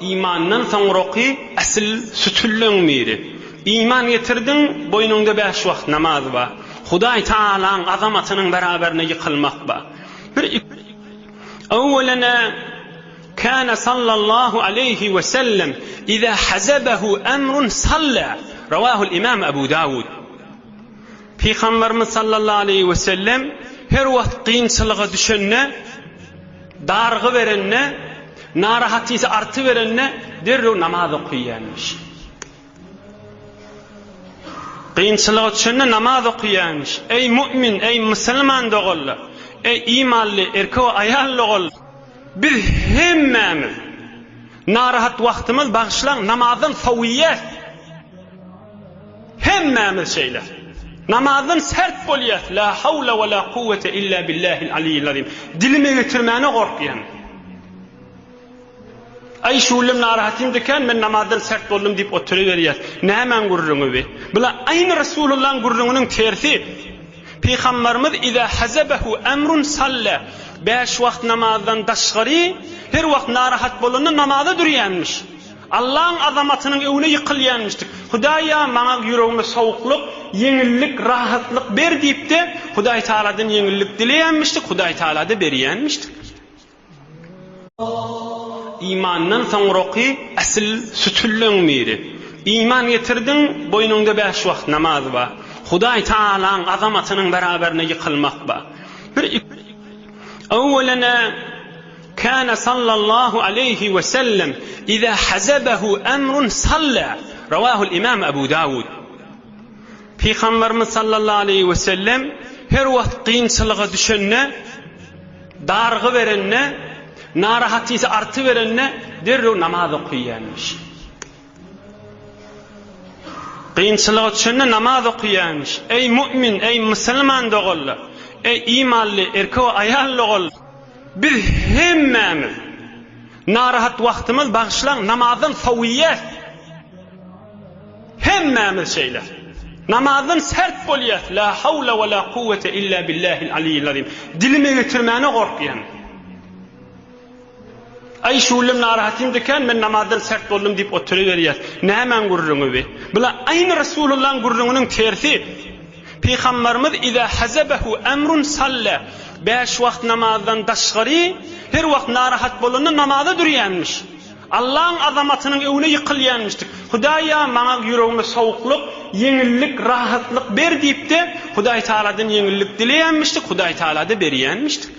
İmandan soňraky asl sütüllenmeli. İman getirdin, boynunda 5 wagt namaz ba. Hudaý Taalaň azamatynyň beraberine ýykylmak ba. Awwalana kana sallallahu aleyhi ve sellem iza hazabahu emrun salla. Rawahu al-imam Abu Dawud. Peygamberimiz sallallahu aleyhi ve sellem her wagt kynçylyga düşenne, dargy berenne, narahatysy arty berenne derrew namaz okuýanmış. Kynçylyga düşenne namaz okuýanmış. Ey mümin, ey musulman dogullar, ey imanly erkek we ayal dogullar, biz hemmemiz narahat wagtymyz bagşlan namazyň sawiýet. Hemmemiz şeyler. Namazın sert bolýar. La havle ve la kuvvete illa billahil aliyyil azim. Dilime getirmäne gorkýan. Ay şulim narahatim diken men namazdan sert boldum dip oturuverýär. Nämen gurruňy be? Bula aýny Rasulullah'ın gurruňynyň tersi. Peygamberimiz iza hazabahu emrun salla. 5 wagt namazdan daşgary her wagt narahat bolanda namaza durýanmış. Allah'ın azamatynyň öwüne ýykylýanmışdyk. Hudaýa maňa ýüregime sowukluk, yeňillik, rahatlyk ber diýipde Hudaý Taaladan yeňillik dileýänmişdik, Hudaý Taala da berýänmişdik. İmandan soňraky asl sütüllenmeli. İman getirdin, boynunda 5 wagt namaz ba. Hudaý Taalaň azamatynyň beraberine ýykylmak ba. Awwalana kana sallallahu aleyhi ve sellem iza hazabahu emrun salla. Rawahu al-imam Abu Dawud. Peygamberimiz sallallahu aleyhi ve sellem her wagt kynçylyga düşenne, dargy berenne, narahatysy arty berenne derrew namaz okuýanmış. Kynçylyga düşenne namaz okuýanmış. Ey mümin, ey musulman dogullar, ey imanly erkek we ayal dogullar, biz hemmemiz narahat wagtymyz bagşlan namazyň sawiýet. Hemmemiz şeyler. Namazın sert bolýar. La havle ve la kuvvete illa billahil aliyyil azim. Dilime getirmäne gorkýan. Ay şulim narahatim diken men namazdan sert boldum dip oturuverýär. Nämen gurruňy be? Bula aýny Rasulullah'ın gurruňynyň tersi. Peygamberimiz iza hazabahu emrun salla. 5 wagt namazdan daşgary her wagt narahat bolanda namaza durýanmış. Allah'ın azamatynyň öwüne ýykylýanmışdyk. Hudaýa maňa ýüregime sowukluk, yeňillik, rahatlyk ber diýipde Hudaý Taaladan yeňillik dileýänmişdik, Hudaý Taala da berýänmişdik.